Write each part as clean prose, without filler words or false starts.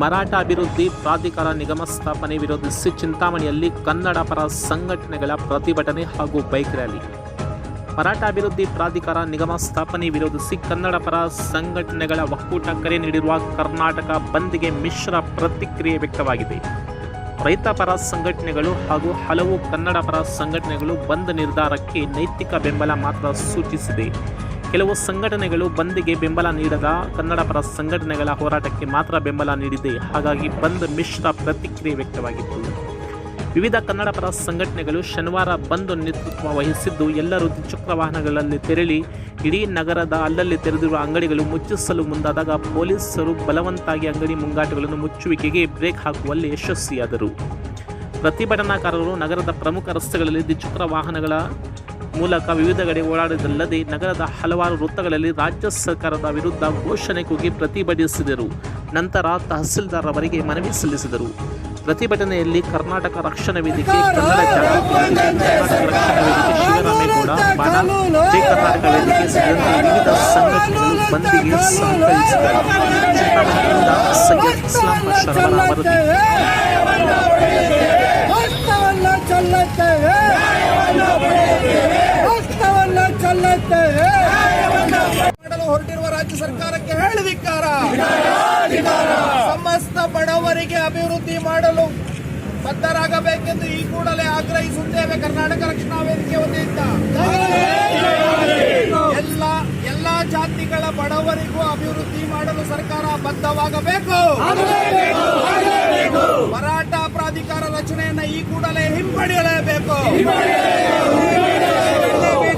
ಮರಾಠ ಅಭಿವೃದ್ಧಿ ಪ್ರಾಧಿಕಾರ ನಿಗಮ ಸ್ಥಾಪನೆ ವಿರೋಧಿಸಿ ಚಿಂತಾಮಣಿಯಲ್ಲಿ ಕನ್ನಡ ಪರ ಸಂಘಟನೆಗಳ ಪ್ರತಿಭಟನೆ ಹಾಗೂ ಬೈಕ್ ರ್ಯಾಲಿ. ಮರಾಠ ಅಭಿವೃದ್ಧಿ ಪ್ರಾಧಿಕಾರ ನಿಗಮ ಸ್ಥಾಪನೆ ವಿರೋಧಿಸಿ ಕನ್ನಡ ಪರ ಸಂಘಟನೆಗಳ ಒಕ್ಕೂಟ ಕರೆ ನೀಡಿರುವ ಕರ್ನಾಟಕ ಬಂದ್ಗೆ ಮಿಶ್ರ ಪ್ರತಿಕ್ರಿಯೆ ವ್ಯಕ್ತವಾಗಿದೆ. ರೈತ ಪರ ಸಂಘಟನೆಗಳು ಹಾಗೂ ಹಲವು ಕನ್ನಡ ಪರ ಸಂಘಟನೆಗಳು ಬಂದ್ ನಿರ್ಧಾರಕ್ಕೆ ನೈತಿಕ ಬೆಂಬಲ ಮಾತ್ರ ಸೂಚಿಸಿದೆ. ಕೆಲವು ಸಂಘಟನೆಗಳು ಬಂದ್ಗೆ ಬೆಂಬಲ ನೀಡದ ಕನ್ನಡ ಪರ ಸಂಘಟನೆಗಳ ಹೋರಾಟಕ್ಕೆ ಮಾತ್ರ ಬೆಂಬಲ ನೀಡಿದೆ. ಹಾಗಾಗಿ ಬಂದ್ ಮಿಶ್ರ ಪ್ರತಿಕ್ರಿಯೆ ವ್ಯಕ್ತವಾಗಿತ್ತು. ವಿವಿಧ ಕನ್ನಡ ಪರ ಸಂಘಟನೆಗಳು ಶನಿವಾರ ಬಂದ್ ನೇತೃತ್ವ ವಹಿಸಿದ್ದು, ಎಲ್ಲರೂ ದ್ವಿಚಕ್ರ ವಾಹನಗಳಲ್ಲಿ ತೆರಳಿ ಇಡೀ ನಗರದ ಅಲ್ಲಲ್ಲಿ ತೆರೆದಿರುವ ಅಂಗಡಿಗಳು ಮುಚ್ಚಿಸಲು ಮುಂದಾದಾಗ ಪೊಲೀಸರು ಬಲವಂತಾಗಿ ಅಂಗಡಿ ಮುಂಗಾಟುಗಳನ್ನು ಮುಚ್ಚುವಿಕೆಗೆ ಬ್ರೇಕ್ ಹಾಕುವಲ್ಲಿ ಯಶಸ್ವಿಯಾದರು. ಪ್ರತಿಭಟನಾಕಾರರು ನಗರದ ಪ್ರಮುಖ ರಸ್ತೆಗಳಲ್ಲಿ ದ್ವಿಚಕ್ರ ವಾಹನಗಳ ಮೂಲಕ ವಿವಿಧೆಡೆ ಓಡಾಡಿದಲ್ಲದೆ ನಗರದ ಹಲವಾರು ವೃತ್ತಗಳಲ್ಲಿ ರಾಜ್ಯ ಸರ್ಕಾರದ ವಿರುದ್ಧ ಘೋಷಣೆ ಕೂಗಿ ಪ್ರತಿಭಟಿಸಿದರು. ನಂತರ ತಹಸೀಲ್ದಾರ್ ಅವರಿಗೆ ಮನವಿ ಸಲ್ಲಿಸಿದರು. ಪ್ರತಿಭಟನೆಯಲ್ಲಿ ಕರ್ನಾಟಕ ರಕ್ಷಣಾ ವೇದಿಕೆ, ಕನ್ನಡ ಜಾಗೃತಿ ವೇದಿಕೆ, ಕರ್ನಾಟಕ ರಕ್ಷಣಾ ವೇದಿಕೆ, ಶಿವರಾಮೇಗೌಡ, ಬಾಣ, ಜೈ ಕರ್ನಾಟಕ ವೇದಿಕೆ ಸೇರಿದಂತೆ ವಿವಿಧ ಸಂಘಟನೆಗಳು ಬಂದ್ಗೆ ಸಹಕರಿಸಿದರು. ಚಿಂತಾಮಣಿಯಿಂದ ಸೈಯದ್ ಇಸ್ಲಾಂ ಶರವಣ ವರದಿ. ಮಾಡಲು ಹೊರಟಿರುವ ರಾಜ್ಯ ಸರ್ಕಾರಕ್ಕೆ ಹೇಳಿದಿಕ್ಕಾರ. ಸಮಸ್ತ ಬಡವರಿಗೆ ಅಭಿವೃದ್ಧಿ ಮಾಡಲು ಬದ್ಧರಾಗಬೇಕೆಂದು ಈ ಕೂಡಲೇ ಆಗ್ರಹಿಸುತ್ತೇವೆ. ಕರ್ನಾಟಕ ರಕ್ಷಣಾ ವೇದಿಕೆ ವತಿಯಿಂದ ಎಲ್ಲಾ ಜಾತಿಗಳ ಬಡವರಿಗೂ ಅಭಿವೃದ್ಧಿ ಮಾಡಲು ಸರ್ಕಾರ ಬದ್ಧವಾಗಬೇಕು. ಮರಾಠ ಪ್ರಾಧಿಕಾರ ರಚನೆಯನ್ನು ಈ ಕೂಡಲೇ ಹಿಂಪಡೆಯಲೇಬೇಕು.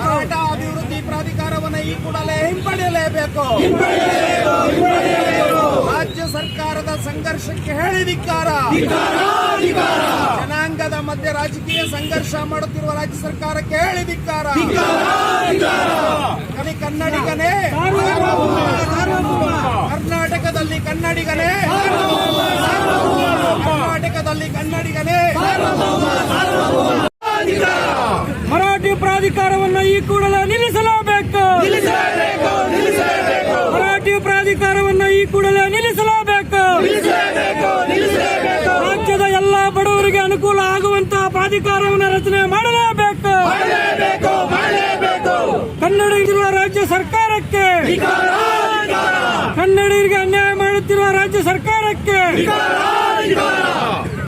ಮರಾಠ ಅಭಿವೃದ್ಧಿ ಪ್ರಾಧಿಕಾರವನ್ನು ಈ ಕೂಡಲೇ ಹಿಂಪಡೆಯಲೇಬೇಕು. ರಾಜ್ಯ ಸರ್ಕಾರದ ಸಂಘರ್ಷಕ್ಕೆ ಹೇಳಿದಿಕ್ಕಾರ. ಜನಾಂಗದ ಮಧ್ಯೆ ರಾಜಕೀಯ ಸಂಘರ್ಷ ಮಾಡುತ್ತಿರುವ ರಾಜ್ಯ ಸರ್ಕಾರಕ್ಕೆ ಹೇಳಿದಿಕ್ಕಾರ. ಕನ್ನಡಿಗನೇ, ಕರ್ನಾಟಕದಲ್ಲಿ ಕನ್ನಡಿಗನೇ, ಕರ್ನಾಟಕದಲ್ಲಿ ಕನ್ನಡಿಗನೇ. ಮರಾಠಿ ಪ್ರಾಧಿಕಾರವನ್ನು ಈ ಕೂಡಲೇ ನಿಲ್ಲಿಸಲೇಬೇಕು. ಮರಾಠಿ ಪ್ರಾಧಿಕಾರವನ್ನು ಈ ಕೂಡಲೇ ನಿಲ್ಲಿಸಲೇಬೇಕು. ರಾಜ್ಯದ ಎಲ್ಲ ಬಡವರಿಗೆ ಅನುಕೂಲ ಆಗುವಂತಹ ಪ್ರಾಧಿಕಾರವನ್ನು ರಚನೆ ಮಾಡಲೇಬೇಕು. ಕನ್ನಡಿಗರಿರುವ ರಾಜ್ಯ ಸರ್ಕಾರಕ್ಕೆ, ಕನ್ನಡಿಗರಿಗೆ ಅನ್ಯಾಯ ಮಾಡುತ್ತಿರುವ ರಾಜ್ಯ ಸರ್ಕಾರಕ್ಕೆ